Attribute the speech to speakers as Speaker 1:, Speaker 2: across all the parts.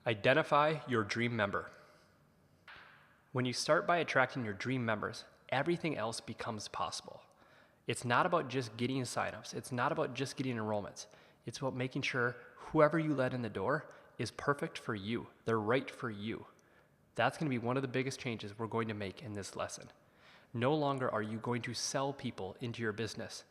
Speaker 1: Identify your dream member. When you start by attracting your dream members, everything else becomes possible. It's not about just getting signups. It's not about just getting enrollments. It's about making sure whoever you let in the door is perfect for you. They're right for you. That's going to be one of the biggest changes we're going to make in this lesson. No longer are you going to sell people into your business.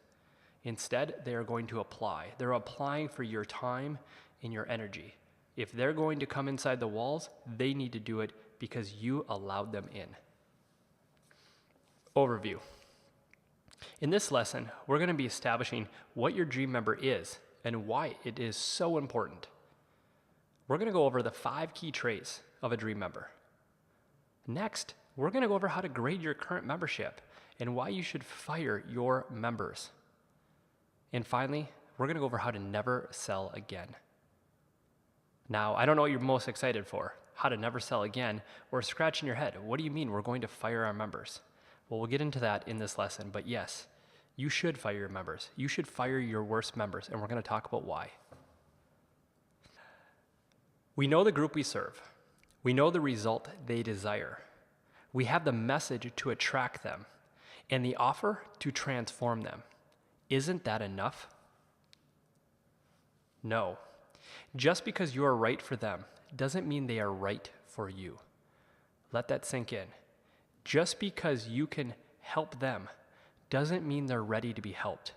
Speaker 1: Instead, they are going to apply. They're applying for your time and your energy. If they're going to come inside the walls, they need to do it because you allowed them in. Overview. In this lesson, we're going to be establishing what your dream member is and why it is so important. We're going to go over the 5 key traits of a dream member. Next, we're going to go over how to grade your current membership and why you should fire your members. And finally, we're going to go over how to never sell again. Now, I don't know what you're most excited for, how to never sell again, or scratching your head. What do you mean we're going to fire our members? Well, we'll get into that in this lesson, but yes, you should fire your members. You should fire your worst members, and we're going to talk about why. We know the group we serve. We know the result they desire. We have the message to attract them and the offer to transform them. Isn't that enough? No. Just because you are right for them doesn't mean they are right for you. Let that sink in. Just because you can help them doesn't mean they're ready to be helped.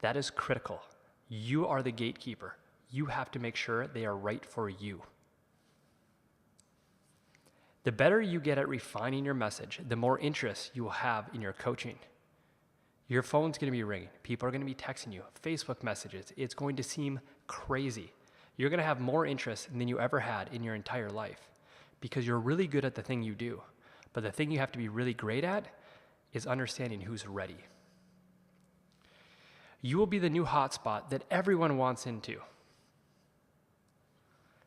Speaker 1: That is critical. You are the gatekeeper. You have to make sure they are right for you. The better you get at refining your message, the more interest you will have in your coaching. Your phone's going to be ringing. People are going to be texting you. Facebook messages. It's going to seem crazy. You're going to have more interest than you ever had in your entire life because you're really good at the thing you do. But the thing you have to be really great at is understanding who's ready. You will be the new hotspot that everyone wants into.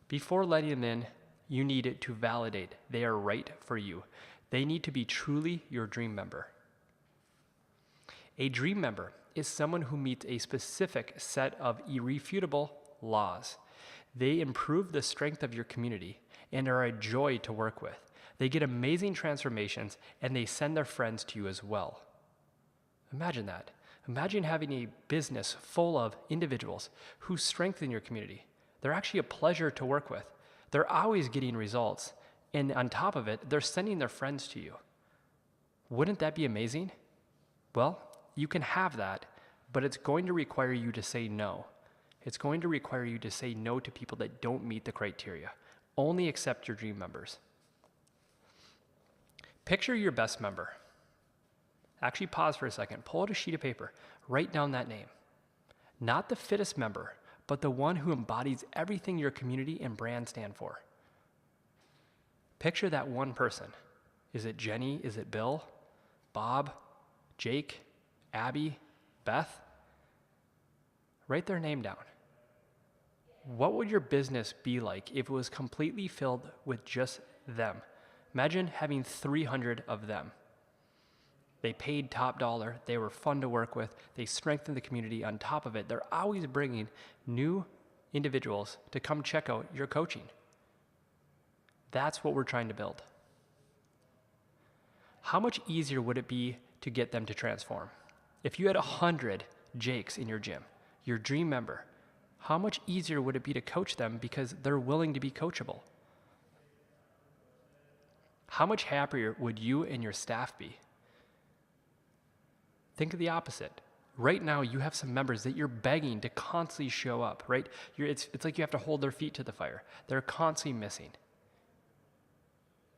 Speaker 1: Before letting them in, you need it to validate they are right for you. They need to be truly your dream member. A dream member is someone who meets a specific set of irrefutable laws. They improve the strength of your community and are a joy to work with. They get amazing transformations and they send their friends to you as well. Imagine that. Imagine having a business full of individuals who strengthen your community. They're actually a pleasure to work with. They're always getting results. And on top of it, they're sending their friends to you. Wouldn't that be amazing? Well, you can have that, but it's going to require you to say no. It's going to require you to say no to people that don't meet the criteria. Only accept your dream members. Picture your best member. Actually pause for a second. Pull out a sheet of paper. Write down that name. Not the fittest member, but the one who embodies everything your community and brand stand for. Picture that one person. Is it Jenny? Is it Bill? Bob? Jake? Abby? Beth? Write their name down. What would your business be like if it was completely filled with just them? Imagine having 300 of them. They paid top dollar. They were fun to work with. They strengthened the community. On top of it, they're always bringing new individuals to come check out your coaching. That's what we're trying to build. How much easier would it be to get them to transform? If you had 100 Jakes in your gym, your dream member, how much easier would it be to coach them because they're willing to be coachable? How much happier would you and your staff be? Think of the opposite. Right now, you have some members that you're begging to constantly show up, right? It's like you have to hold their feet to the fire. They're constantly missing.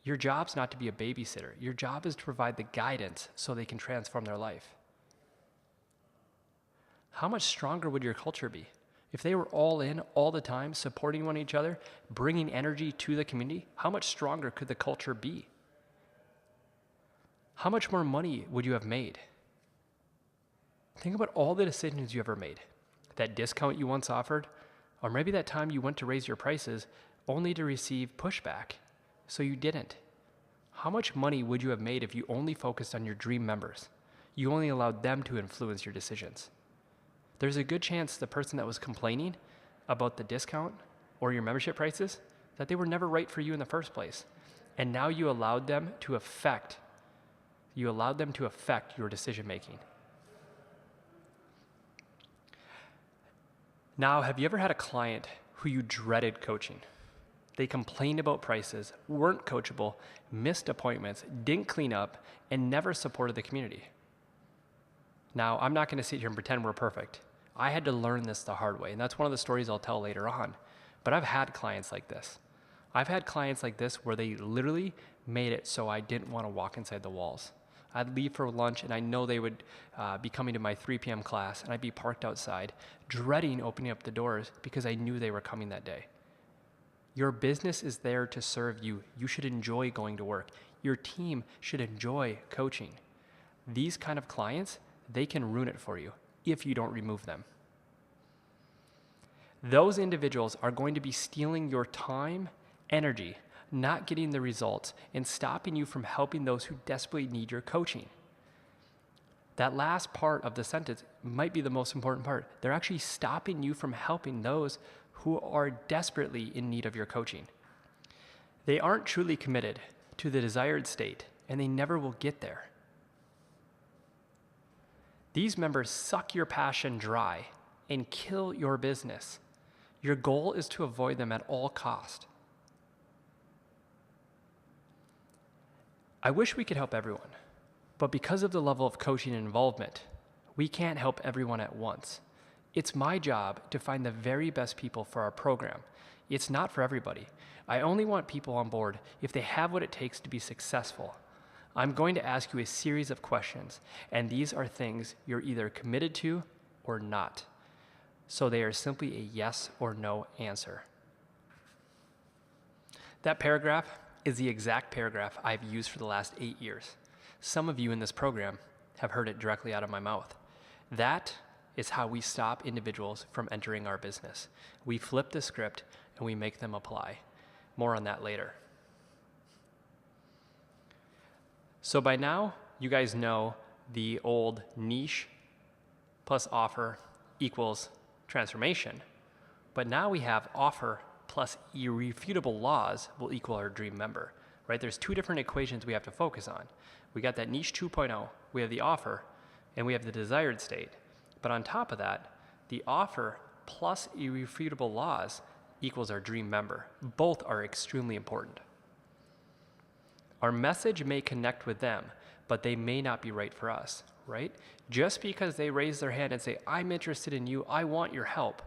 Speaker 1: Your job's not to be a babysitter. Your job is to provide the guidance so they can transform their life. How much stronger would your culture be? If they were all in all the time, supporting one each other, bringing energy to the community, how much stronger could the culture be? How much more money would you have made? Think about all the decisions you ever made. That discount you once offered, or maybe that time you went to raise your prices only to receive pushback, so you didn't. How much money would you have made if you only focused on your dream members? You only allowed them to influence your decisions. There's a good chance the person that was complaining about the discount or your membership prices that they were never right for you in the first place. And now you allowed them to affect your decision making. Now, have you ever had a client who you dreaded coaching? They complained about prices, weren't coachable, missed appointments, didn't clean up, and never supported the community. Now, I'm not going to sit here and pretend we're perfect. I had to learn this the hard way, and that's one of the stories I'll tell later on. But I've had clients like this. I've had clients like this where they literally made it so I didn't want to walk inside the walls. I'd leave for lunch, and I know they would be coming to my 3 p.m. class, and I'd be parked outside, dreading opening up the doors because I knew they were coming that day. Your business is there to serve you. You should enjoy going to work. Your team should enjoy coaching. These kind of clients, they can ruin it for you if you don't remove them. Those individuals are going to be stealing your time, energy, not getting the results, and stopping you from helping those who desperately need your coaching. That last part of the sentence might be the most important part. They're actually stopping you from helping those who are desperately in need of your coaching. They aren't truly committed to the desired state, and they never will get there. These members suck your passion dry and kill your business. Your goal is to avoid them at all cost. I wish we could help everyone, but because of the level of coaching and involvement, we can't help everyone at once. It's my job to find the very best people for our program. It's not for everybody. I only want people on board if they have what it takes to be successful. I'm going to ask you a series of questions, and these are things you're either committed to or not. So they are simply a yes or no answer. That paragraph is the exact paragraph I've used for the last 8 years. Some of you in this program have heard it directly out of my mouth. That is how we stop individuals from entering our business. We flip the script and we make them apply. More on that later. So by now, you guys know the old niche plus offer equals transformation. But now we have offer plus irrefutable laws will equal our dream member, right? There's 2 different equations we have to focus on. We got that niche 2.0, we have the offer, and we have the desired state. But on top of that, the offer plus irrefutable laws equals our dream member. Both are extremely important. Our message may connect with them, but they may not be right for us, right? Just because they raise their hand and say, I'm interested in you, I want your help,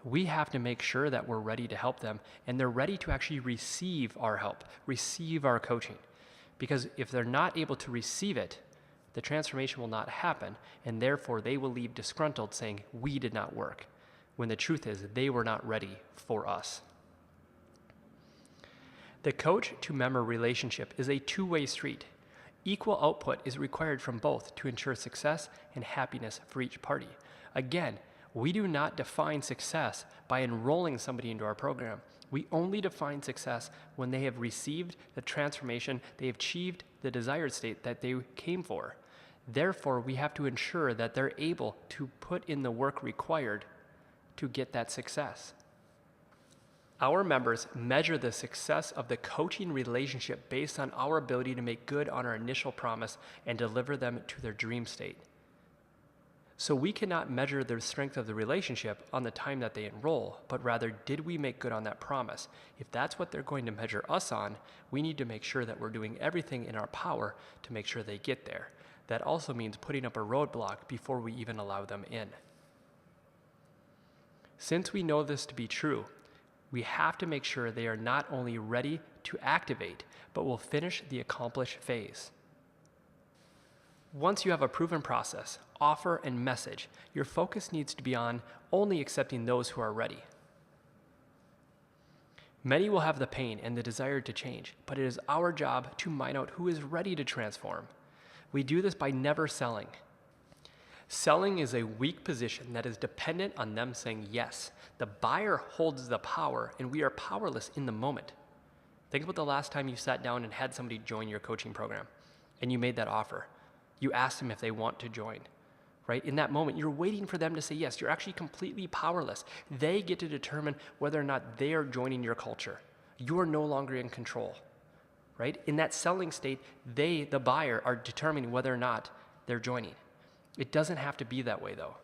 Speaker 1: we have to make sure that we're ready to help them and they're ready to actually receive our help, receive our coaching. Because if they're not able to receive it, the transformation will not happen, and therefore they will leave disgruntled saying, we did not work, when the truth is they were not ready for us. The coach-to-member relationship is a 2-way street. Equal output is required from both to ensure success and happiness for each party. Again, we do not define success by enrolling somebody into our program. We only define success when they have received the transformation, they have achieved the desired state that they came for. Therefore, we have to ensure that they're able to put in the work required to get that success. Our members measure the success of the coaching relationship based on our ability to make good on our initial promise and deliver them to their dream state. So we cannot measure the strength of the relationship on the time that they enroll, but rather, did we make good on that promise? If that's what they're going to measure us on, we need to make sure that we're doing everything in our power to make sure they get there. That also means putting up a roadblock before we even allow them in. Since we know this to be true, we have to make sure they are not only ready to activate, but will finish the accomplish phase. Once you have a proven process, offer, and message, your focus needs to be on only accepting those who are ready. Many will have the pain and the desire to change, but it is our job to mine out who is ready to transform. We do this by never selling. Selling is a weak position that is dependent on them saying yes. The buyer holds the power, and we are powerless in the moment. Think about the last time you sat down and had somebody join your coaching program, and you made that offer. You asked them if they want to join, right? In that moment, you're waiting for them to say yes. You're actually completely powerless. They get to determine whether or not they are joining your culture, You are no longer in control, right? In that selling state, they, the buyer, are determining whether or not they're joining. It doesn't have to be that way though.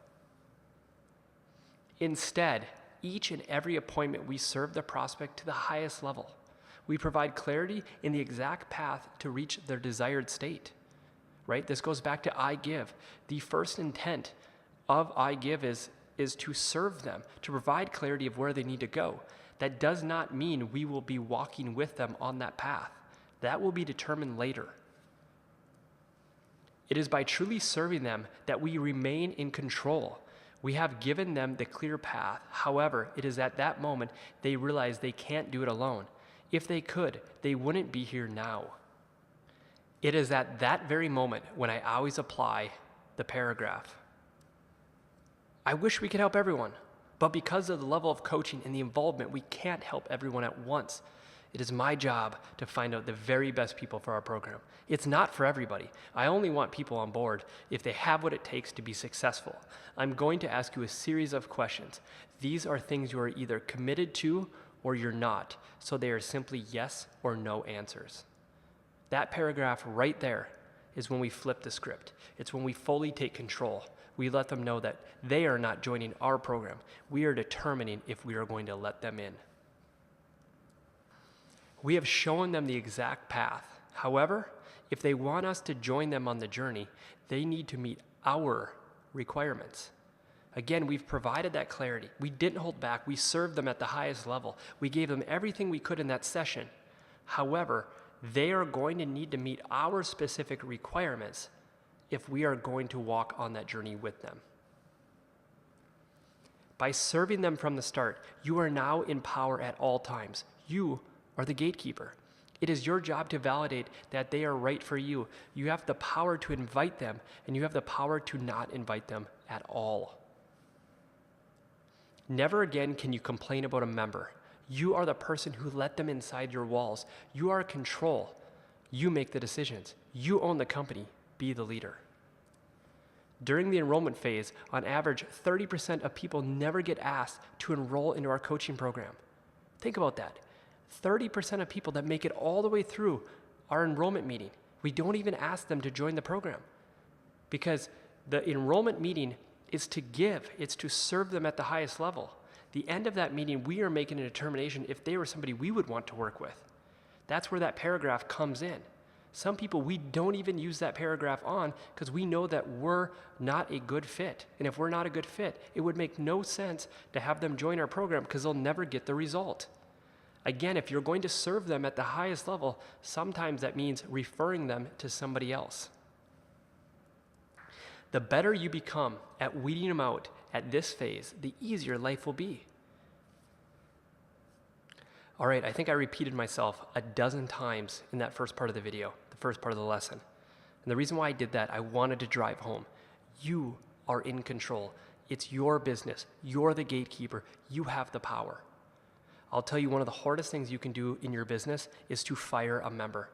Speaker 1: Instead, each and every appointment, we serve the prospect to the highest level. We provide clarity in the exact path to reach their desired state, right? This goes back to I Give. The first intent of I Give is to serve them, to provide clarity of where they need to go. That does not mean we will be walking with them on that path. That will be determined later. It is by truly serving them that we remain in control. We have given them the clear path. However, it is at that moment they realize they can't do it alone. If they could, they wouldn't be here now. It is at that very moment when I always apply the paragraph. I wish we could help everyone, but because of the level of coaching and the involvement, we can't help everyone at once. It is my job to find out the very best people for our program. It's not for everybody. I only want people on board if they have what it takes to be successful. I'm going to ask you a series of questions. These are things you are either committed to or you're not, so they are simply yes or no answers. That paragraph right there is when we flip the script. It's when we fully take control. We let them know that they are not joining our program. We are determining if we are going to let them in. We have shown them the exact path. However, if they want us to join them on the journey, they need to meet our requirements. Again, we've provided that clarity. We didn't hold back. We served them at the highest level. We gave them everything we could in that session. However, they are going to need to meet our specific requirements if we are going to walk on that journey with them. By serving them from the start, you are now in power at all times. You are the gatekeeper. It is your job to validate that they are right for you. You have the power to invite them, and you have the power to not invite them at all. Never again can you complain about a member. You are the person who let them inside your walls. You are in control. You make the decisions. You own the company. Be the leader. During the enrollment phase, on average, 30% of people never get asked to enroll into our coaching program. Think about that. 30% of people that make it all the way through our enrollment meeting, we don't even ask them to join the program because the enrollment meeting is to give, it's to serve them at the highest level. The end of that meeting, we are making a determination if they were somebody we would want to work with. That's where that paragraph comes in. Some people, we don't even use that paragraph on because we know that we're not a good fit. And if we're not a good fit, it would make no sense to have them join our program because they'll never get the result. Again, if you're going to serve them at the highest level, sometimes that means referring them to somebody else. The better you become at weeding them out at this phase, the easier life will be. All right, I think I repeated myself a dozen times in that first part of the video, the first part of the lesson. And the reason why I did that, I wanted to drive home. You are in control. It's your business. You're the gatekeeper. You have the power. I'll tell you, one of the hardest things you can do in your business is to fire a member.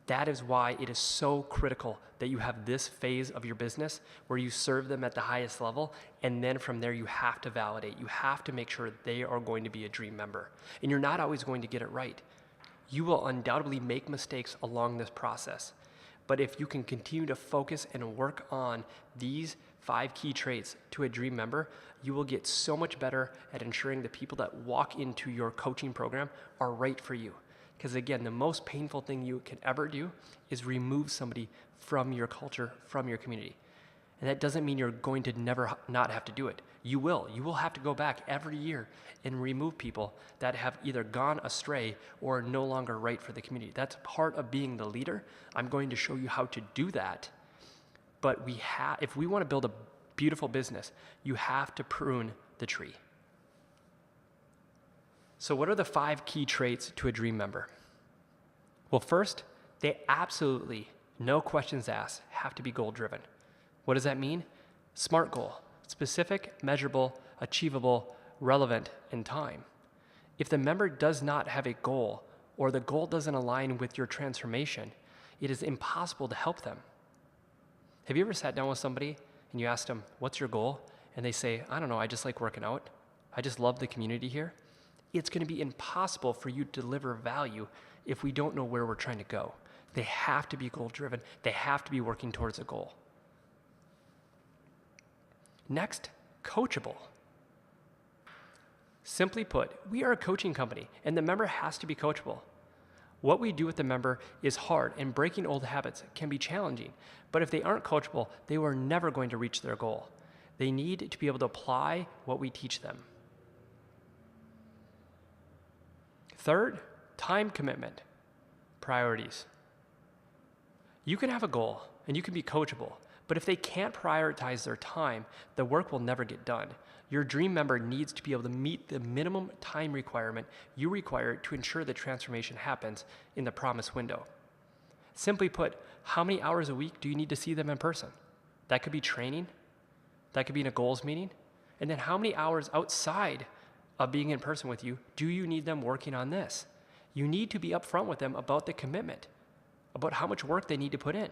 Speaker 1: That is why it is so critical that you have this phase of your business where you serve them at the highest level, and then from there you have to validate. You have to make sure they are going to be a dream member. And you're not always going to get it right. You will undoubtedly make mistakes along this process. But if you can continue to focus and work on these 5 key traits to a dream member, you will get so much better at ensuring the people that walk into your coaching program are right for you. Because again, the most painful thing you can ever do is remove somebody from your culture, from your community. And that doesn't mean you're going to never not have to do it. You will. You will have to go back every year and remove people that have either gone astray or are no longer right for the community. That's part of being the leader. I'm going to show you how to do that. But if we want to build a beautiful business, you have to prune the tree. So what are the 5 key traits to a dream member? Well, first, they absolutely, no questions asked, have to be goal-driven. What does that mean? SMART goal: specific, measurable, achievable, relevant, and time. If the member does not have a goal or the goal doesn't align with your transformation, it is impossible to help them. Have you ever sat down with somebody and you asked them, what's your goal? And they say, I don't know, I just like working out. I just love the community here. It's going to be impossible for you to deliver value if we don't know where we're trying to go. They have to be goal-driven. They have to be working towards a goal. Next, coachable. Simply put, we are a coaching company, and the member has to be coachable. What we do with the member is hard, and breaking old habits can be challenging. But if they aren't coachable, they are never going to reach their goal. They need to be able to apply what we teach them. Third, time commitment. Priorities. You can have a goal, and you can be coachable, but if they can't prioritize their time, the work will never get done. Your dream member needs to be able to meet the minimum time requirement you require to ensure the transformation happens in the promised window. Simply put, how many hours a week do you need to see them in person? That could be training. That could be in a goals meeting. And then how many hours outside of being in person with you do you need them working on this? You need to be upfront with them about the commitment, about how much work they need to put in.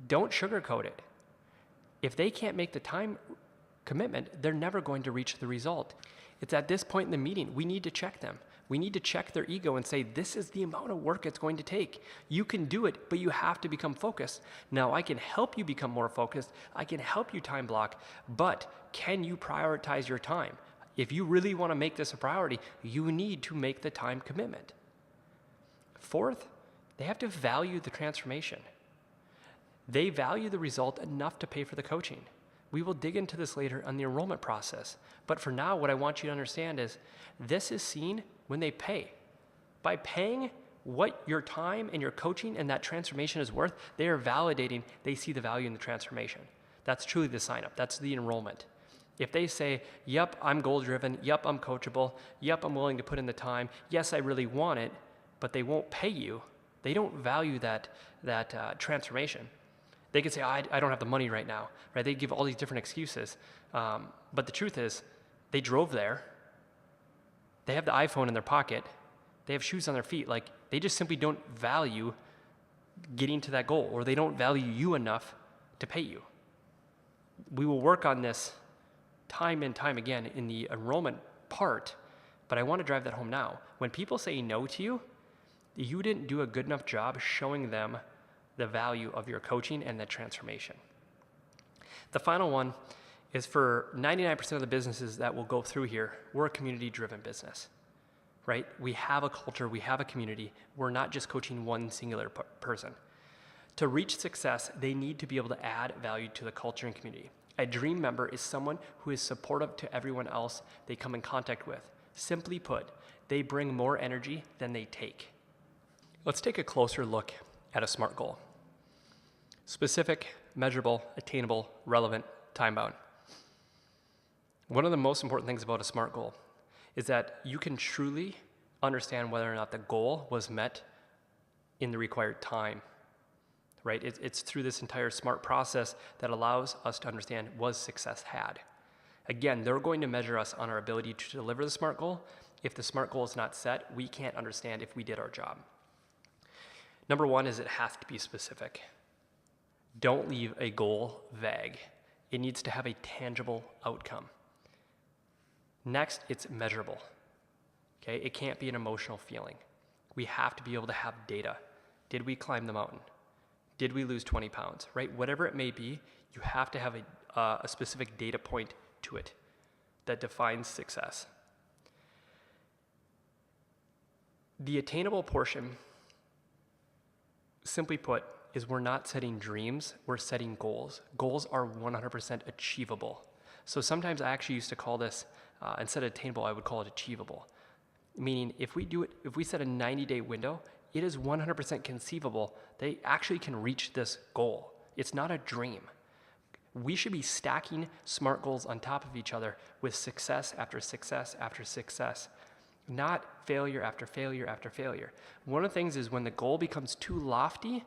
Speaker 1: Don't sugarcoat it. If they can't make the time commitment, they're never going to reach the result. It's at this point in the meeting, we need to check them. We need to check their ego and say, this is the amount of work it's going to take. You can do it, but you have to become focused. Now, I can help you become more focused. I can help you time block, but can you prioritize your time? If you really want to make this a priority, you need to make the time commitment. Fourth, they have to value the transformation. They value the result enough to pay for the coaching. We will dig into this later on the enrollment process. But for now, what I want you to understand is this is seen when they pay. By paying what your time and your coaching and that transformation is worth, they are validating they see the value in the transformation. That's truly the sign up. That's the enrollment. If they say, yep, I'm goal-driven, yep, I'm coachable, yep, I'm willing to put in the time, yes, I really want it, but they won't pay you, they don't value that transformation. They could say, I don't have the money right now, right? They give all these different excuses. But the truth is, they drove there. They have the iPhone in their pocket. They have shoes on their feet. Like, they just simply don't value getting to that goal, or they don't value you enough to pay you. We will work on this time and time again in the enrollment part, but I want to drive that home now. When people say no to you, you didn't do a good enough job showing them the value of your coaching and the transformation. The final one is for 99% of the businesses that will go through here, we're a community-driven business, right? We have a culture, we have a community. We're not just coaching one singular person. To reach success, they need to be able to add value to the culture and community. A dream member is someone who is supportive to everyone else they come in contact with. Simply put, they bring more energy than they take. Let's take a closer look at a SMART goal. Specific, measurable, attainable, relevant, time-bound. One of the most important things about a SMART goal is that you can truly understand whether or not the goal was met in the required time, right? It's through this entire SMART process that allows us to understand, was success had? Again, they're going to measure us on our ability to deliver the SMART goal. If the SMART goal is not set, we can't understand if we did our job. Number one is it has to be specific. Don't leave a goal vague. It needs to have a tangible outcome. Next, it's measurable. Okay, it can't be an emotional feeling. We have to be able to have data. Did we climb the mountain? Did we lose 20 pounds, right? Whatever it may be, you have to have a specific data point to it that defines success. The attainable portion, simply put, is we're not setting dreams, we're setting goals. Goals are 100% achievable. So sometimes I actually used to call this, instead of attainable, I would call it achievable. Meaning if we set a 90-day window, it is 100% conceivable they actually can reach this goal. It's not a dream. We should be stacking SMART goals on top of each other with success after success after success, not failure after failure after failure. One of the things is when the goal becomes too lofty,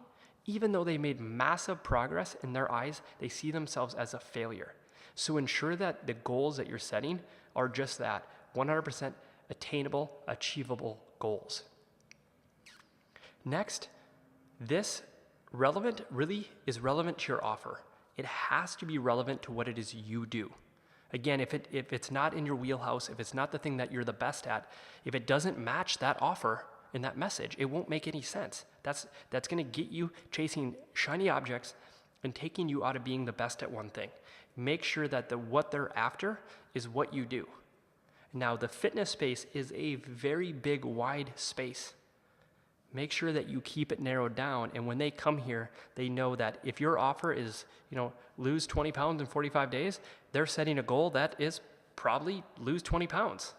Speaker 1: even though they made massive progress in their eyes, they see themselves as a failure. So ensure that the goals that you're setting are just that, 100% attainable, achievable goals. Next, this really is relevant to your offer. It has to be relevant to what it is you do, Again, if it's not in your wheelhouse, if it's not the thing that you're the best at, if it doesn't match that offer in that message, it won't make any sense. That's going to get you chasing shiny objects and taking you out of being the best at one thing. Make sure that what they're after is what you do. Now, the fitness space is a very big, wide space. Make sure that you keep it narrowed down, and when they come here, they know that if your offer is, lose 20 pounds in 45 days, they're setting a goal that is probably lose 20 pounds,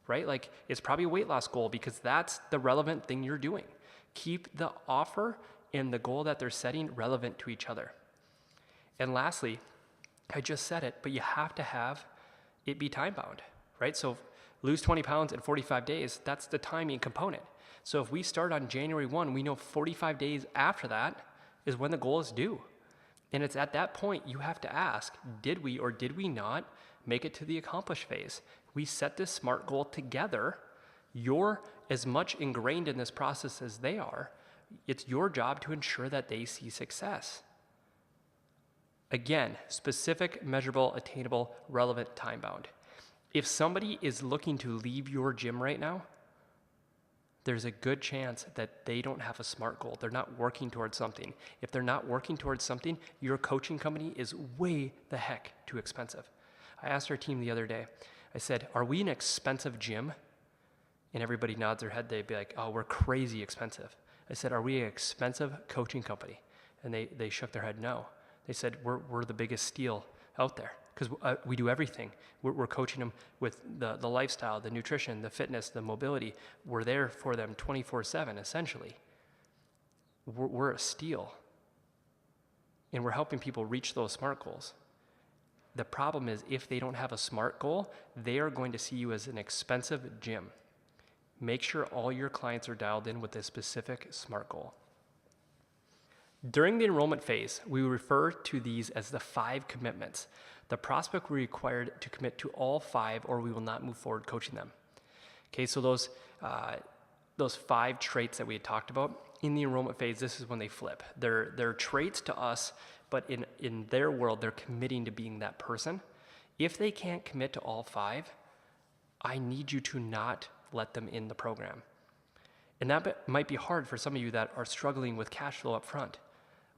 Speaker 1: right? Like, it's probably a weight loss goal because that's the relevant thing you're doing. Keep the offer and the goal that they're setting relevant to each other. And lastly, I just said it, but you have to have it be time bound, right? So lose 20 pounds in 45 days, that's the timing component. So if we start on January 1, we know 45 days after that is when the goal is due. And it's at that point you have to ask, did we or did we not make it to the accomplish phase? We set this SMART goal together. You're as much ingrained in this process as they are. It's your job to ensure that they see success. Again, specific, measurable, attainable, relevant, time-bound. If somebody is looking to leave your gym right now, there's a good chance that they don't have a SMART goal. They're not working towards something. If they're not working towards something, your coaching company is way the heck too expensive. I asked our team the other day, I said, are we an expensive gym? And everybody nods their head. They'd be like, oh, we're crazy expensive. I said, are we an expensive coaching company? And they shook their head no. They said, we're the biggest steal out there because we do everything. We're coaching them with the lifestyle, the nutrition, the fitness, the mobility. We're there for them 24/7, essentially. We're a steal. And we're helping people reach those SMART goals. The problem is if they don't have a SMART goal, they are going to see you as an expensive gym. Make sure all your clients are dialed in with a specific SMART goal. During the enrollment phase, we refer to these as the 5 commitments. The prospect will be required to commit to all 5 or we will not move forward coaching them. Okay, so those 5 traits that we had talked about, in the enrollment phase, this is when they flip. They're traits to us, but in their world, they're committing to being that person. If they can't commit to all 5, I need you to not let them in the program. And that might be hard for some of you that are struggling with cash flow up front,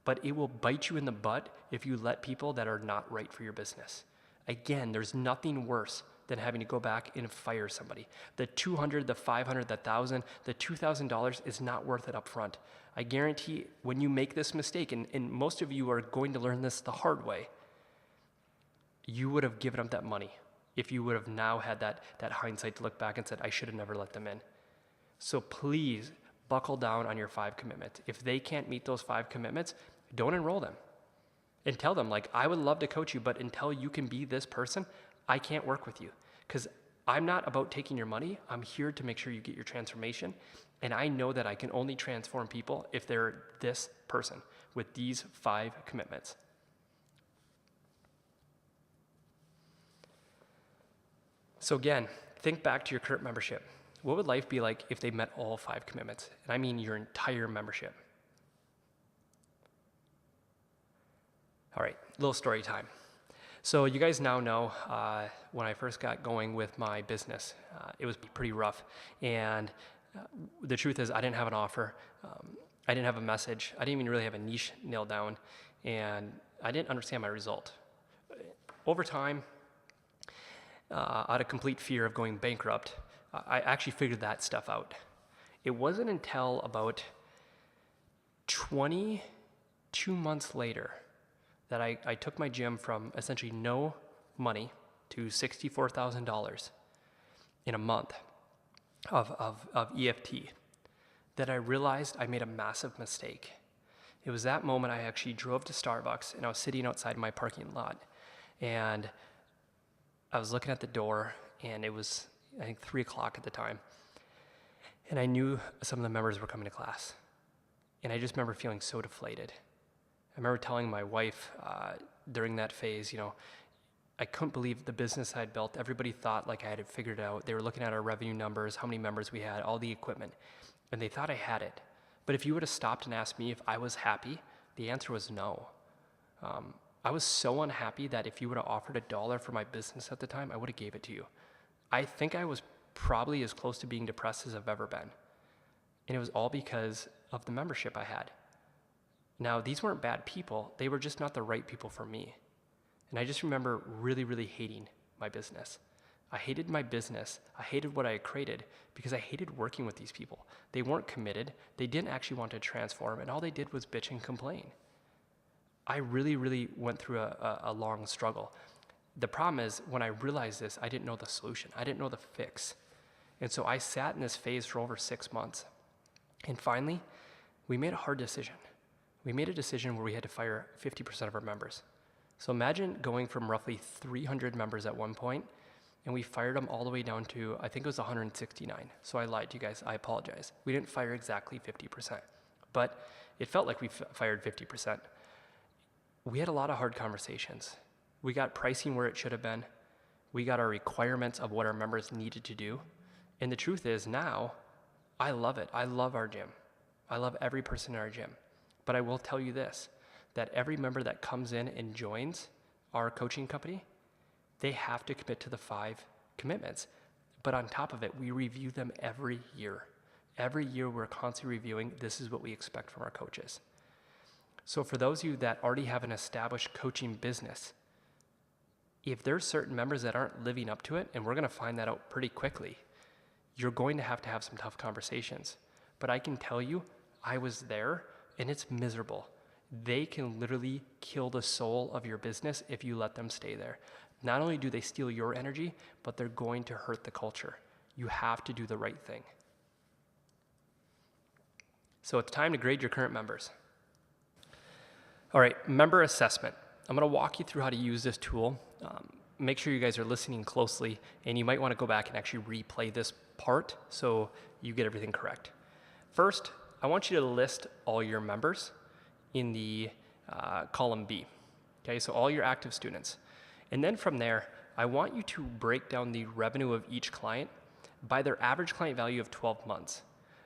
Speaker 1: but it will bite you in the butt if you let people that are not right for your business. Again, there's nothing worse than having to go back and fire somebody. The $200, the $500, the $1,000, the $2,000 is not worth it up front. I guarantee when you make this mistake, and most of you are going to learn this the hard way, you would have given up that money if you would have now had that hindsight to look back and said, I should have never let them in. So please buckle down on your 5 commitments. If they can't meet those 5 commitments, don't enroll them. And tell them, like, I would love to coach you, but until you can be this person, I can't work with you. Because I'm not about taking your money. I'm here to make sure you get your transformation. And I know that I can only transform people if they're this person with these 5 commitments. So again, think back to your current membership. What would life be like if they met all 5 commitments? And I mean your entire membership. All right, little story time. So you guys now know when I first got going with my business, it was pretty rough. And the truth is I didn't have an offer. I didn't have a message. I didn't even really have a niche nailed down. And I didn't understand my result. Over time, out of complete fear of going bankrupt, I actually figured that stuff out. It wasn't until about 22 months later that I took my gym from essentially no money to $64,000 in a month of EFT that I realized I made a massive mistake. It was that moment I actually drove to Starbucks and I was sitting outside my parking lot and I was looking at the door and it was, I think, 3 o'clock at the time. And I knew some of the members were coming to class. And I just remember feeling so deflated. I remember telling my wife during that phase, I couldn't believe the business I had built. Everybody thought like I had it figured out. They were looking at our revenue numbers, how many members we had, all the equipment, and they thought I had it. But if you would have stopped and asked me if I was happy, the answer was no. I was so unhappy that if you would have offered $1 for my business at the time, I would have gave it to you. I think I was probably as close to being depressed as I've ever been. And it was all because of the membership I had. Now, these weren't bad people. They were just not the right people for me. And I just remember really, really hating my business. I hated my business. I hated what I had created because I hated working with these people. They weren't committed. They didn't actually want to transform, and all they did was bitch and complain. I really, really went through a long struggle. The problem is, when I realized this, I didn't know the solution. I didn't know the fix. And so I sat in this phase for over 6 months. And finally, we made a hard decision. We made a decision where we had to fire 50% of our members. So imagine going from roughly 300 members at one point, and we fired them all the way down to, I think it was 169. So I lied to you guys. I apologize. We didn't fire exactly 50%, but it felt like we fired 50%. We had a lot of hard conversations. We got pricing where it should have been. We got our requirements of what our members needed to do. And the truth is now, I love it. I love our gym. I love every person in our gym. But I will tell you this, that every member that comes in and joins our coaching company, they have to commit to the 5 commitments. But on top of it, we review them every year. Every year we're constantly reviewing, this is what we expect from our coaches. So for those of you that already have an established coaching business, if there's certain members that aren't living up to it, and we're going to find that out pretty quickly, you're going to have some tough conversations. But I can tell you, I was there, and it's miserable. They can literally kill the soul of your business if you let them stay there. Not only do they steal your energy, but they're going to hurt the culture. You have to do the right thing. So it's time to grade your current members. All right, member assessment. I'm going to walk you through how to use this tool. Make sure you guys are listening closely, and you might want to go back and actually replay this part so you get everything correct. First, I want you to list all your members in the column B. Okay, so all your active students. And then from there, I want you to break down the revenue of each client by their average client value of 12 months.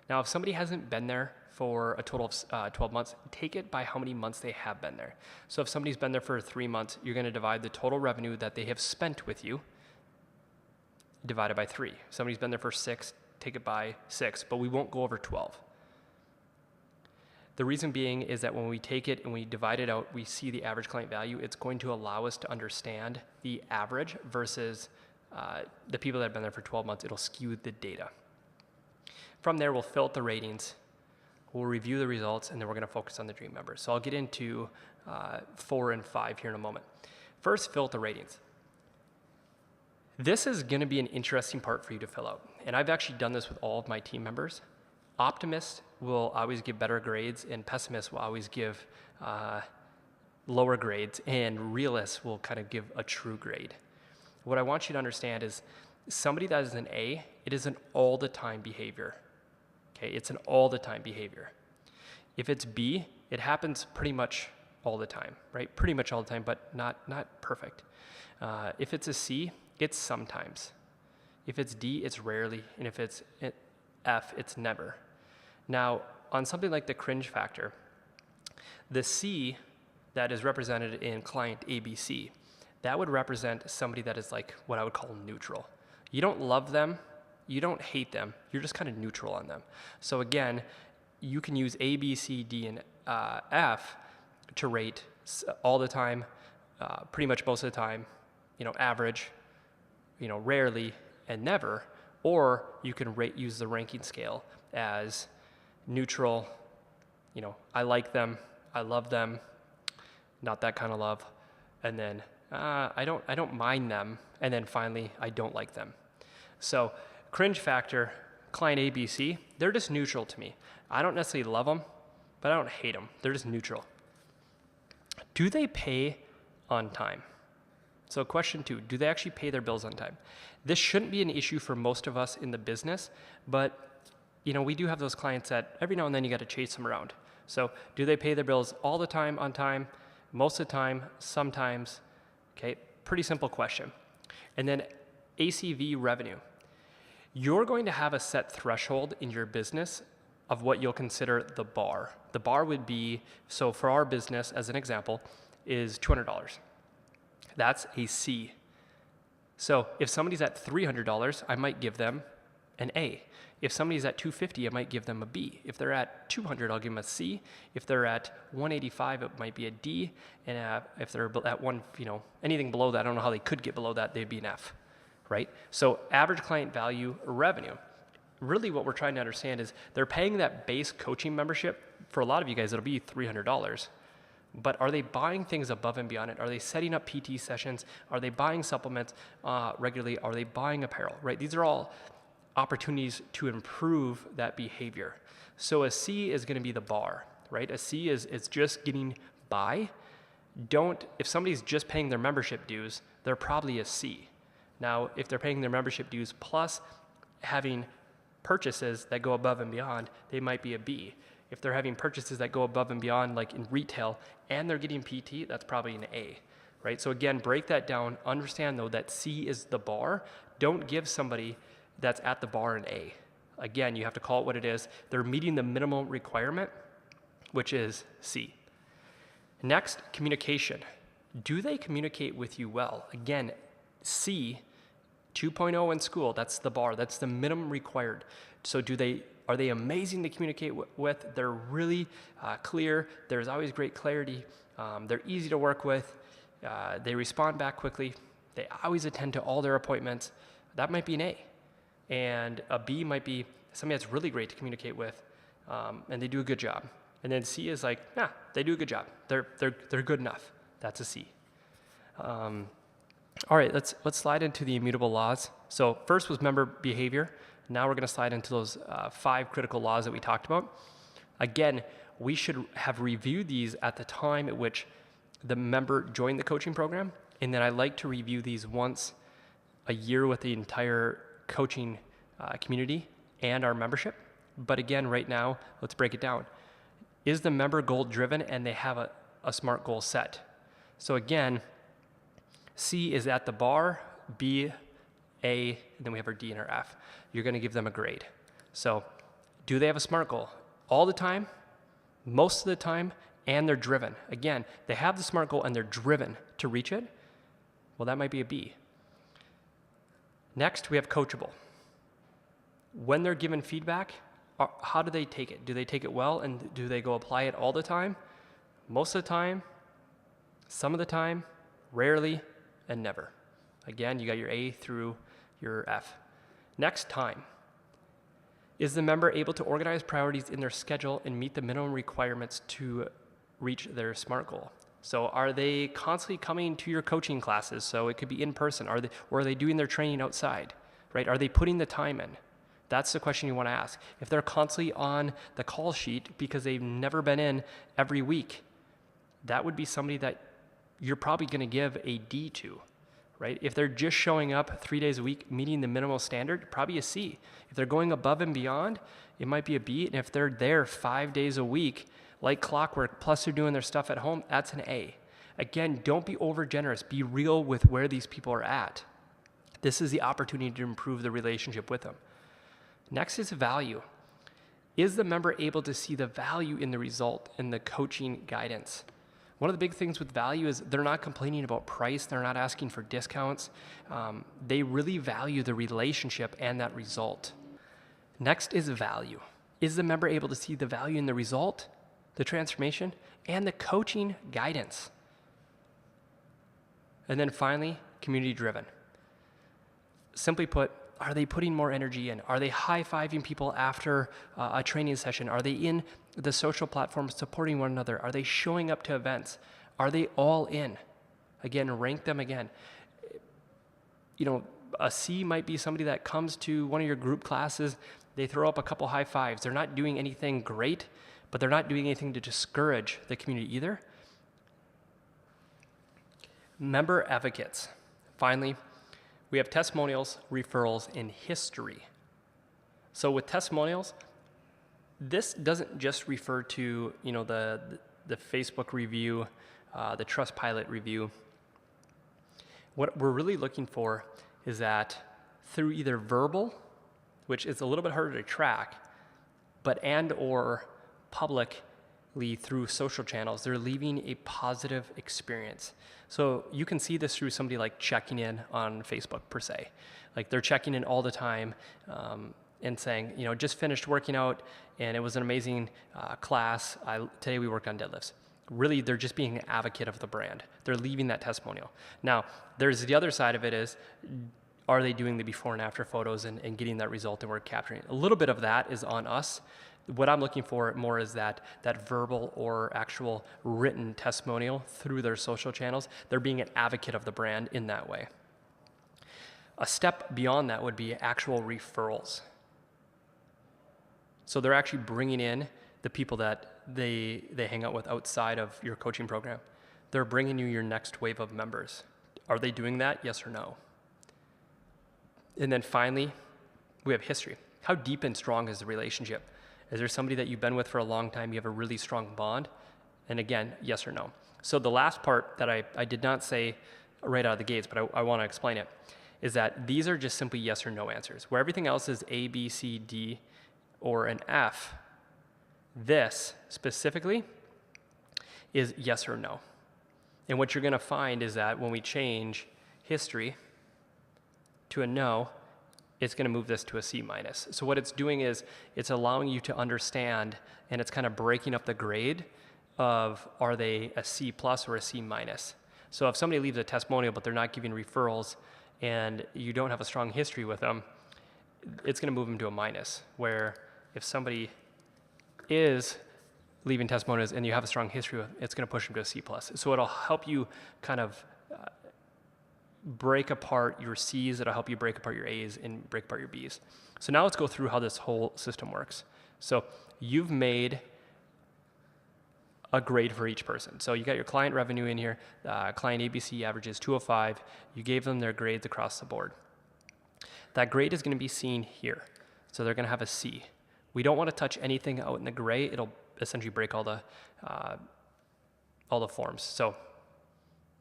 Speaker 1: Now, if somebody hasn't been there for a total of 12 months, take it by how many months they have been there. So if somebody's been there for 3 months, you're going to divide the total revenue that they have spent with you divided by 3. If somebody's been there for 6, take it by 6, but we won't go over 12. The reason being is that when we take it and we divide it out, we see the average client value. It's going to allow us to understand the average versus the people that have been there for 12 months. It'll skew the data. From there, we'll fill out the ratings. We'll review the results, and then we're going to focus on the dream members. So I'll get into 4 and 5 here in a moment. First, fill out the ratings. This is going to be an interesting part for you to fill out. And I've actually done this with all of my team members. Optimists will always give better grades, and pessimists will always give lower grades, and realists will kind of give a true grade. What I want you to understand is somebody that is an A, it is an all-the-time behavior. Okay, it's an all-the-time behavior. If it's B, it happens pretty much all the time, right? Pretty much all the time, but not perfect. If it's a C, it's sometimes. If it's D, it's rarely, and if it's F, it's never. Now, on something like the cringe factor, the C that is represented in client ABC, that would represent somebody that is like what I would call neutral. You don't love them, you don't hate them, you're just kind of neutral on them. So again, you can use A, B, C, D, and F to rate all the time, pretty much most of the time, average, rarely, and never. Or you can use the ranking scale as neutral, I like them, I love them, not that kind of love, and then I don't mind them, and then finally I don't like them. So cringe factor, client ABC, they're just neutral to me. I don't necessarily love them, but I don't hate them. They're just neutral. Do they pay on time? So question 2, do they actually pay their bills on time? This shouldn't be an issue for most of us in the business, but we do have those clients that every now and then you got to chase them around. So do they pay their bills all the time on time, most of the time, sometimes? Okay, pretty simple question. And then ACV revenue. You're going to have a set threshold in your business of what you'll consider the bar. The bar would be, so for our business, as an example, is $200. That's a C. So if somebody's at $300, I might give them an A. If somebody's at $250, I might give them a B. If they're at $200, I'll give them a C. If they're at $185, it might be a D. And if they're at anything below that, I don't know how they could get below that, they'd be an F, right? So average client value revenue. Really what we're trying to understand is they're paying that base coaching membership. For a lot of you guys, it'll be $300. But are they buying things above and beyond it? Are they setting up PT sessions? Are they buying supplements regularly? Are they buying apparel, right? These are all opportunities to improve that behavior. So a C is going to be the bar, right? A C is just getting by. If somebody's just paying their membership dues, they're probably a C. Now, if they're paying their membership dues plus having purchases that go above and beyond, they might be a B. If they're having purchases that go above and beyond, like in retail, and they're getting PT, that's probably an A, right? So again, break that down. Understand, though, that C is the bar. Don't give somebody that's at the bar an A. Again, you have to call it what it is. They're meeting the minimum requirement, which is C. Next, communication. Do they communicate with you well? Again, C, 2.0 in school, that's the bar. That's the minimum required. So are they amazing to communicate with? They're really clear. There's always great clarity. They're easy to work with. They respond back quickly. They always attend to all their appointments. That might be an A. And a B might be somebody that's really great to communicate with, and they do a good job. And then C is like, they do a good job. They're good enough. That's a C. All right, let's slide into the immutable laws. So first was member behavior. Now we're going to slide into those 5 critical laws that we talked about. Again, we should have reviewed these at the time at which the member joined the coaching program, and then I like to review these once a year with the entire coaching community and our membership. But again, right now, let's break it down. Is the member goal driven and they have a SMART goal set? So again, C is at the bar, B, A, and then we have our D and our F. You're going to give them a grade. So do they have a SMART goal? All the time, most of the time, and they're driven. Again, they have the SMART goal and they're driven to reach it. Well, that might be a B. Next, we have coachable. When they're given feedback, how do they take it? Do they take it well, and do they go apply it all the time? Most of the time, some of the time, rarely, and never. Again, you got your A through your F. Next, time. Is the member able to organize priorities in their schedule and meet the minimum requirements to reach their SMART goal? So are they constantly coming to your coaching classes? So it could be in person. Or are they doing their training outside, right? Are they putting the time in? That's the question you want to ask. If they're constantly on the call sheet because they've never been in every week, that would be somebody that you're probably going to give a D to, right? If they're just showing up 3 days a week, meeting the minimal standard, probably a C. If they're going above and beyond, it might be a B. And if they're there 5 days a week, like clockwork, plus they're doing their stuff at home, that's an A. Again, don't be over generous. Be real with where these people are at. This is the opportunity to improve the relationship with them. Next is value. Is the member able to see the value in the result in the coaching guidance? One of the big things with value is they're not complaining about price. They're not asking for discounts. They really value the relationship and that result. Next is value. Is the member able to see the value in the result, the transformation, and the coaching guidance? And then finally, community driven. Simply put, are they putting more energy in? Are they high-fiving people after a training session? Are they in the social platforms supporting one another? Are they showing up to events? Are they all in? Again, rank them again. You know, a C might be somebody that comes to one of your group classes. They throw up a couple high fives. They're not doing anything great, but they're not doing anything to discourage the community either. Member advocates. Finally, we have testimonials, referrals, and history. So with testimonials, this doesn't just refer to, you know, the Facebook review, the Trustpilot review. What we're really looking for is that through either verbal, which is a little bit harder to track, but and or public, through social channels, they're leaving a positive experience. So you can see this through somebody like checking in on Facebook per se. Like they're checking in all the time and saying, just finished working out and it was an amazing class. Today we worked on deadlifts. Really, they're just being an advocate of the brand. They're leaving that testimonial. Now, there's the other side of it is, are they doing the before and after photos and getting that result and we're capturing it? A little bit of that is on us. What I'm looking for more is that verbal or actual written testimonial through their social channels. They're being an advocate of the brand in that way. A step beyond that would be actual referrals. So they're actually bringing in the people that they hang out with outside of your coaching program. They're bringing you your next wave of members. Are they doing that? Yes or no? And then finally, we have history. How deep and strong is the relationship? Is there somebody that you've been with for a long time, you have a really strong bond? And again, yes or no. So the last part that I did not say right out of the gates, but I want to explain it, is that these are just simply yes or no answers. Where everything else is A, B, C, D, or an F, this specifically is yes or no. And what you're going to find is that when we change history to a no, it's going to move this to a C minus. So what it's doing is it's allowing you to understand, and it's kind of breaking up the grade of, are they a C plus or a C minus? So if somebody leaves a testimonial but they're not giving referrals and you don't have a strong history with them, it's going to move them to a minus. Where if somebody is leaving testimonials and you have a strong history with, it's going to push them to a C plus. So it'll help you kind of break apart your C's, it'll help you break apart your A's and break apart your B's. So now let's go through how this whole system works. So you've made a grade for each person. So you got your client revenue in here, client ABC averages 205, you gave them their grades across the board. That grade is going to be seen here. So they're going to have a C. We don't want to touch anything out in the gray. It'll essentially break all the forms. So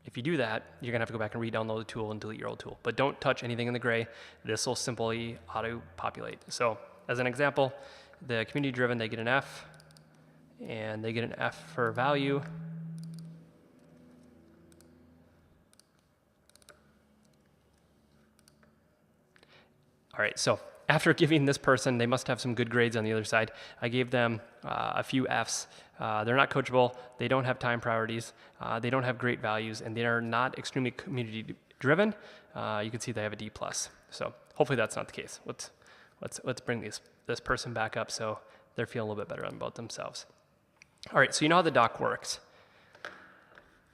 Speaker 1: if you do that, you're going to have to go back and re-download the tool and delete your old tool. But don't touch anything in the gray. This will simply auto-populate. So as an example, the community-driven, they get an F, and they get an F for value. All right, so after giving this person, they must have some good grades on the other side. I gave them a few Fs. They're not coachable. They don't have time priorities. They don't have great values, and they are not extremely community driven. You can see they have a D plus. So hopefully that's not the case. Let's bring this person back up so they're feeling a little bit better about themselves. All right, so you know how the doc works.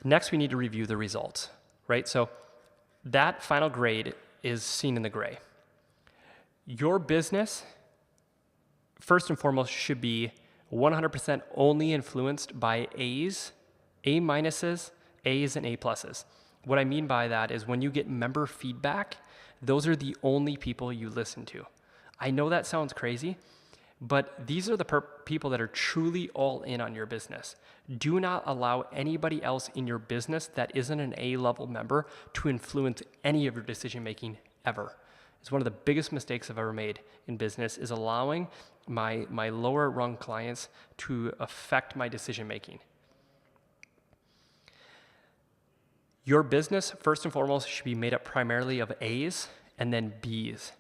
Speaker 1: Next, we need to review the results, right? So that final grade is seen in the gray. Your business, first and foremost, should be 100% only influenced by A's, A minuses, A's, and A pluses. What I mean by that is when you get member feedback, those are the only people you listen to. I know that sounds crazy, but these are the people that are truly all in on your business. Do not allow anybody else in your business that isn't an A-level member to influence any of your decision-making ever. It's one of the biggest mistakes I've ever made in business is allowing my lower rung clients to affect my decision making. Your business, first and foremost, should be made up primarily of A's and then B's.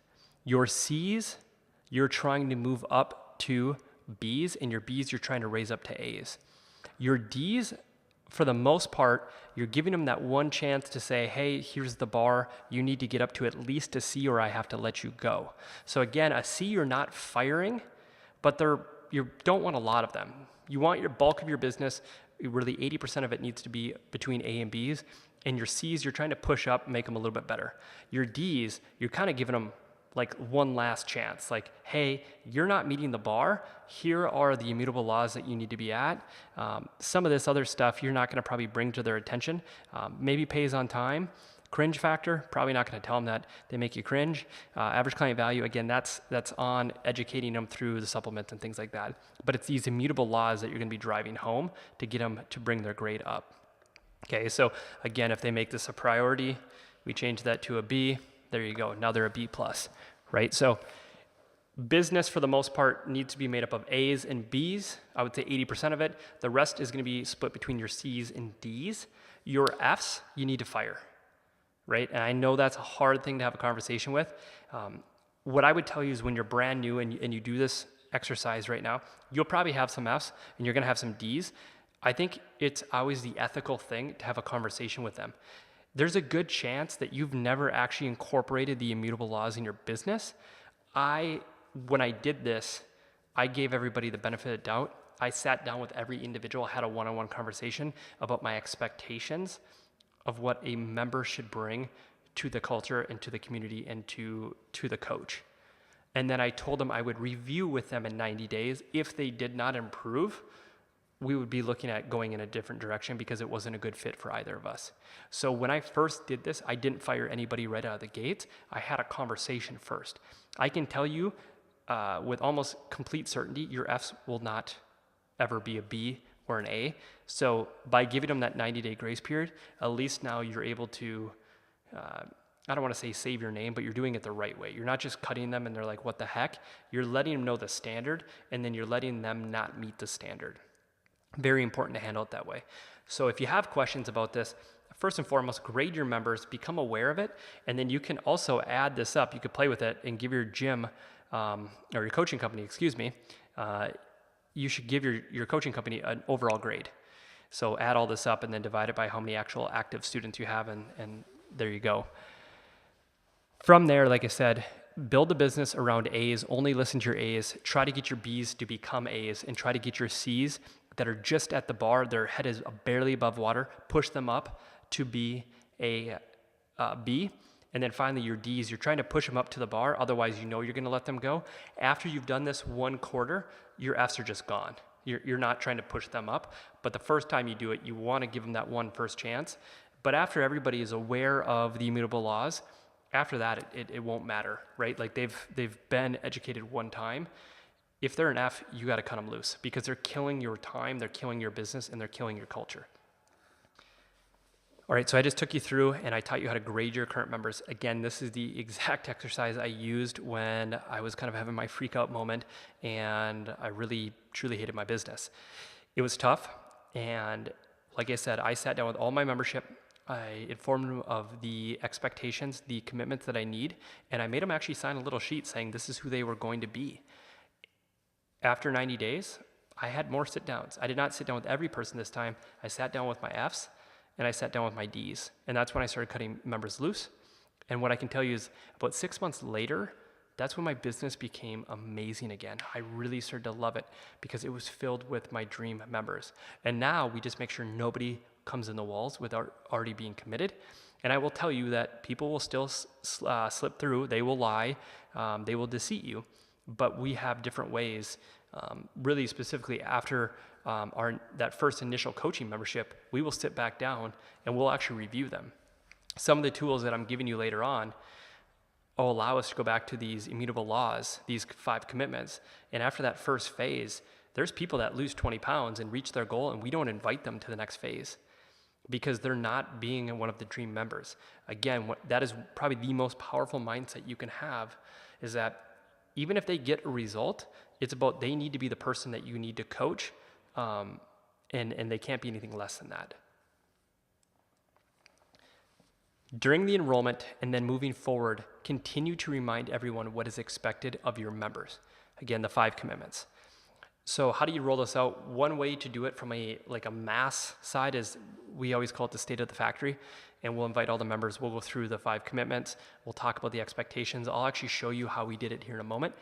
Speaker 1: Your C's, you're trying to move up to B's, and your B's, you're trying to raise up to A's. Your D's, for the most part, you're giving them that one chance to say, hey, here's the bar. You need to get up to at least a C or I have to let you go. So again, a C you're not firing, but you don't want a lot of them. You want your bulk of your business, really 80% of it needs to be between A and B's. And your C's, you're trying to push up, make them a little bit better. Your D's, you're kind of giving them like one last chance, like, hey, you're not meeting the bar. Here are the immutable laws that you need to be at. Some of this other stuff you're not going to probably bring to their attention. Maybe pays on time. Cringe factor, probably not going to tell them that they make you cringe. Average client value, again, that's on educating them through the supplements and things like that. But it's these immutable laws that you're going to be driving home to get them to bring their grade up. Okay, so again, if they make this a priority, we change that to a B. There you go. Now they're a B plus, right? So Business, for the most part, needs to be made up of A's and B's. I would say 80% of it. The rest is going to be split between your C's and D's. Your F's, you need to fire, right? And I know that's a hard thing to have a conversation with. What I would tell you is when you're brand new and you do this exercise right now, you'll probably have some F's and you're going to have some D's. I think it's always the ethical thing to have a conversation with them. There's a good chance that you've never actually incorporated the immutable laws in your business. When I did this, I gave everybody the benefit of doubt. I sat down with every individual, had a one-on-one conversation about my expectations of what a member should bring to the culture and to the community and to the coach. And then I told them I would review with them in 90 days. If they did not improve, we would be looking at going in a different direction because it wasn't a good fit for either of us. So when I first did this, I didn't fire anybody right out of the gate. I had a conversation first. I can tell you with almost complete certainty, your F's will not ever be a B or an A. So by giving them that 90-day grace period, at least now you're able to, I don't want to say save your name, but you're doing it the right way. You're not just cutting them and they're like, what the heck? You're letting them know the standard, and then you're letting them not meet the standard. Very important to handle it that way. So if you have questions about this, first and foremost, grade your members, become aware of it, and then you can also add this up. You could play with it and give your gym, or your coaching company, you should give your coaching company an overall grade. So add all this up and then divide it by how many actual active students you have, and there you go. From there, like I said, build a business around A's, only listen to your A's, try to get your B's to become A's, and try to get your C's that are just at the bar, their head is barely above water, push them up to be a B. And then finally your D's, you're trying to push them up to the bar, otherwise you know you're gonna let them go. After you've done this one quarter, your F's are just gone. You're not trying to push them up, but the first time you do it, you wanna give them that one first chance. But after everybody is aware of the immutable laws, after that, it won't matter, right? Like they've been educated one time. If they're an F, you gotta cut them loose because they're killing your time, they're killing your business, and they're killing your culture. All right, so I just took you through and I taught you how to grade your current members. Again, this is the exact exercise I used when I was kind of having my freak out moment and I really, truly hated my business. It was tough, and like I said, I sat down with all my membership. I informed them of the expectations, the commitments that I need, and I made them actually sign a little sheet saying this is who they were going to be. After 90 days, I had more sit-downs. I did not sit down with every person this time. I sat down with my F's, and I sat down with my D's. And that's when I started cutting members loose. And what I can tell you is about 6 months later, that's when my business became amazing again. I really started to love it because it was filled with my dream members. And now we just make sure nobody comes in the walls without already being committed. And I will tell you that people will still slip through. They will lie. They will deceive you. But we have different ways, really specifically after that first initial coaching membership, we will sit back down and we'll actually review them. Some of the tools that I'm giving you later on will allow us to go back to these immutable laws, these 5 commitments. And after that first phase, there's people that lose 20 pounds and reach their goal, and we don't invite them to the next phase because they're not being one of the dream members. Again, that is probably the most powerful mindset you can have, is that even if they get a result, it's about they need to be the person that you need to coach, and they can't be anything less than that. During the enrollment and then moving forward, continue to remind everyone what is expected of your members. Again, the 5 commitments. So how do you roll this out? One way to do it from a mass side is, we always call it the state of the factory, and we'll invite all the members. We'll go through the 5 commitments. We'll talk about the expectations. I'll actually show you how we did it here in a moment.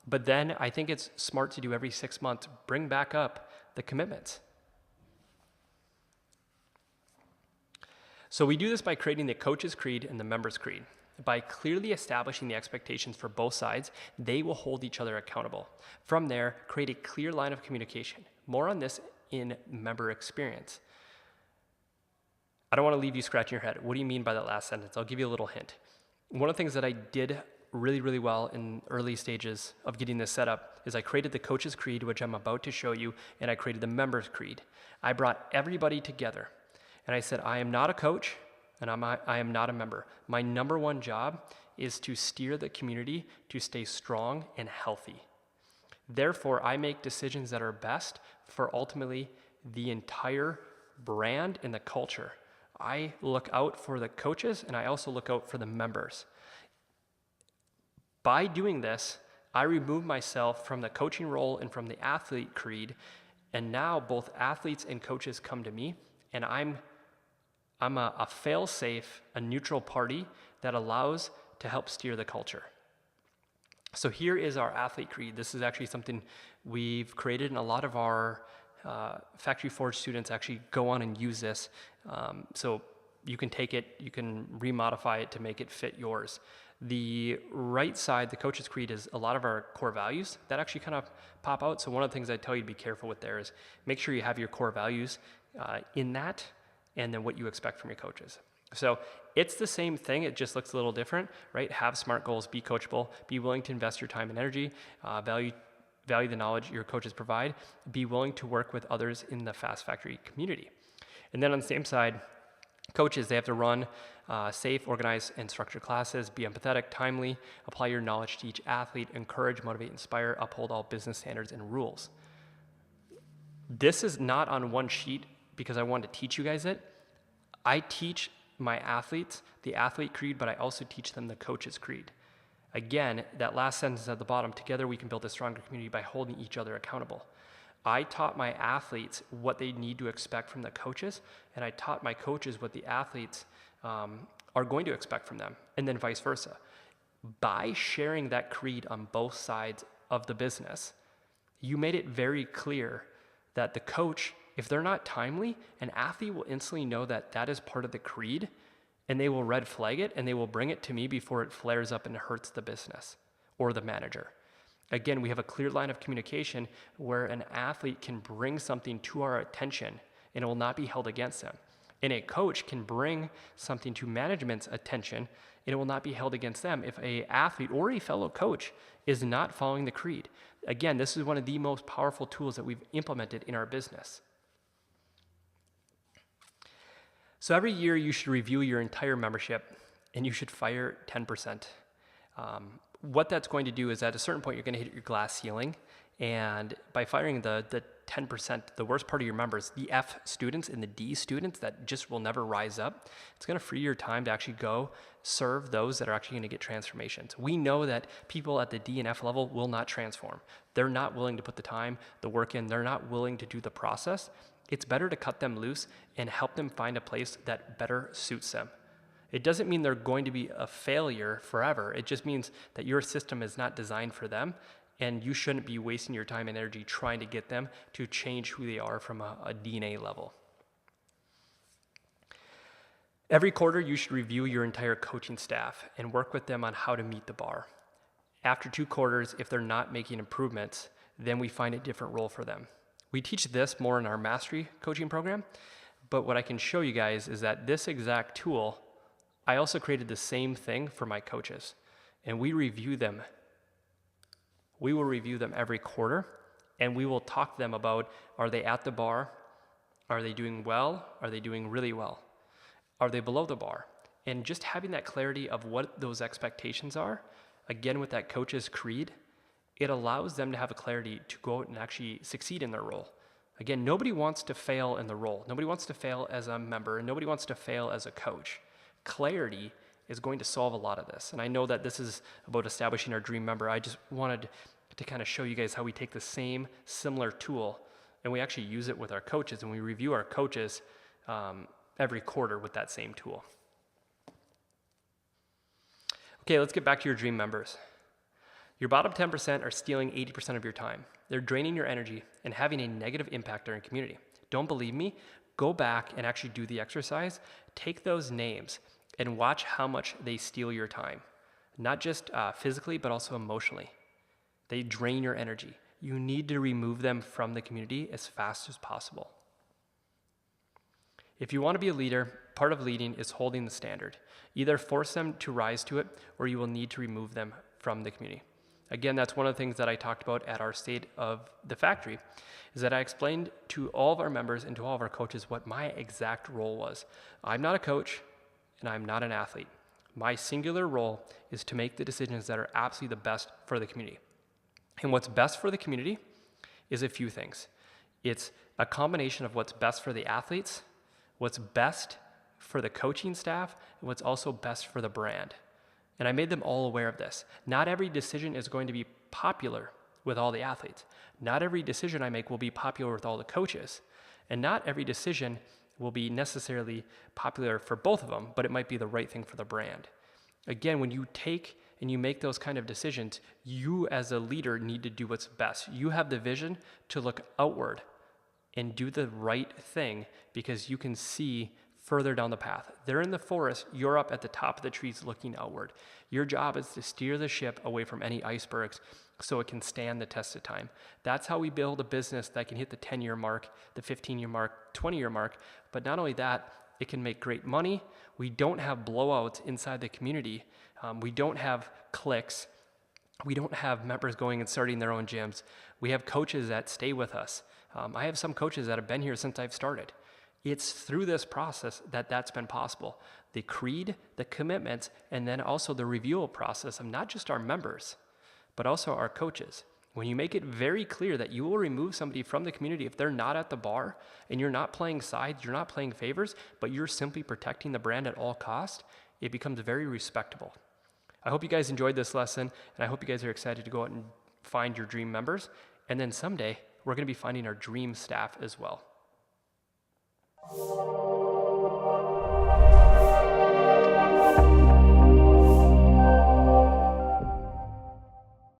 Speaker 1: But then I think it's smart to do every 6 months, bring back up the commitments. So we do this by creating the coach's creed and the member's creed. By clearly establishing the expectations for both sides, they will hold each other accountable. From there, create a clear line of communication. More on this in member experience. I don't want to leave you scratching your head. What do you mean by that last sentence? I'll give you a little hint. One of the things that I did really, really well in early stages of getting this set up is I created the coach's creed, which I'm about to show you, and I created the member's creed. I brought everybody together, and I said, I am not a coach. and I am not a member. My number one job is to steer the community to stay strong and healthy. Therefore, I make decisions that are best for ultimately the entire brand and the culture. I look out for the coaches, and I also look out for the members. By doing this, I remove myself from the coaching role and from the athlete creed, and now both athletes and coaches come to me, and I'm a fail-safe, a neutral party that allows to help steer the culture. So here is our athlete creed. This is actually something we've created, and a lot of our Factory Forge students actually go on and use this. So you can take it, you can remodify it to make it fit yours. The right side, the coach's creed, is a lot of our core values that actually kind of pop out. So one of the things I tell you to be careful with there is make sure you have your core values in that, and then what you expect from your coaches. So it's the same thing, it just looks a little different, right? Have SMART goals, be coachable, be willing to invest your time and energy, value the knowledge your coaches provide, be willing to work with others in the Fast Factory community. And then on the same side, coaches, they have to run safe, organized, and structured classes, be empathetic, timely, apply your knowledge to each athlete, encourage, motivate, inspire, uphold all business standards and rules. This is not on one sheet because I wanted to teach you guys it. I teach my athletes the athlete creed, but I also teach them the coach's creed. Again, that last sentence at the bottom, together we can build a stronger community by holding each other accountable. I taught my athletes what they need to expect from the coaches, and I taught my coaches what the athletes are going to expect from them, and then vice versa. By sharing that creed on both sides of the business, you made it very clear that the coach, if they're not timely, an athlete will instantly know that that is part of the creed, and they will red flag it, and they will bring it to me before it flares up and hurts the business or the manager. Again, we have a clear line of communication where an athlete can bring something to our attention and it will not be held against them. And a coach can bring something to management's attention and it will not be held against them if an athlete or a fellow coach is not following the creed. Again, this is one of the most powerful tools that we've implemented in our business. So every year you should review your entire membership and you should fire 10%. What that's going to do is at a certain point, you're going to hit your glass ceiling. And by firing the 10%, the worst part of your members, the F students and the D students that just will never rise up, it's going to free your time to actually go serve those that are actually going to get transformations. We know that people at the D and F level will not transform. They're not willing to put the time, the work in. They're not willing to do the process. It's better to cut them loose and help them find a place that better suits them. It doesn't mean they're going to be a failure forever. It just means that your system is not designed for them, and you shouldn't be wasting your time and energy trying to get them to change who they are from a DNA level. Every quarter, you should review your entire coaching staff and work with them on how to meet the bar. After 2 quarters, if they're not making improvements, then we find a different role for them. We teach this more in our mastery coaching program, but what I can show you guys is that this exact tool, I also created the same thing for my coaches, and we review them. We will review them every quarter, and we will talk to them about, are they at the bar? Are they doing well? Are they doing really well? Are they below the bar? And just having that clarity of what those expectations are, again with that coach's creed, it allows them to have a clarity to go out and actually succeed in their role. Again, nobody wants to fail in the role. Nobody wants to fail as a member, and nobody wants to fail as a coach. Clarity is going to solve a lot of this. And I know that this is about establishing our dream member. I just wanted to kind of show you guys how we take the same similar tool and we actually use it with our coaches, and we review our coaches every quarter with that same tool. Okay, let's get back to your dream members. Your bottom 10% are stealing 80% of your time. They're draining your energy and having a negative impact on your community. Don't believe me? Go back and actually do the exercise. Take those names and watch how much they steal your time. Not just physically, but also emotionally. They drain your energy. You need to remove them from the community as fast as possible. If you want to be a leader, part of leading is holding the standard. Either force them to rise to it, or you will need to remove them from the community. Again, that's one of the things that I talked about at our State of the Factory, is that I explained to all of our members and to all of our coaches what my exact role was. I'm not a coach, and I'm not an athlete. My singular role is to make the decisions that are absolutely the best for the community. And what's best for the community is a few things. It's a combination of what's best for the athletes, what's best for the coaching staff, and what's also best for the brand. And I made them all aware of this. Not every decision is going to be popular with all the athletes. Not every decision I make will be popular with all the coaches. And not every decision will be necessarily popular for both of them, but it might be the right thing for the brand. Again, when you take and you make those kind of decisions, you as a leader need to do what's best. You have the vision to look outward and do the right thing because you can see further down the path. They're in the forest, you're up at the top of the trees looking outward. Your job is to steer the ship away from any icebergs so it can stand the test of time. That's how we build a business that can hit the 10-year mark, the 15-year mark, 20-year mark. But not only that, it can make great money. We don't have blowouts inside the community. We don't have cliques. We don't have members going and starting their own gyms. We have coaches that stay with us. I have some coaches that have been here since I've started. It's through this process that that's been possible. The creed, the commitments, and then also the review process of not just our members, but also our coaches. When you make it very clear that you will remove somebody from the community if they're not at the bar and you're not playing sides, you're not playing favors, but you're simply protecting the brand at all cost, it becomes very respectable. I hope you guys enjoyed this lesson, and I hope you guys are excited to go out and find your dream members. And then someday, we're going to be finding our dream staff as well.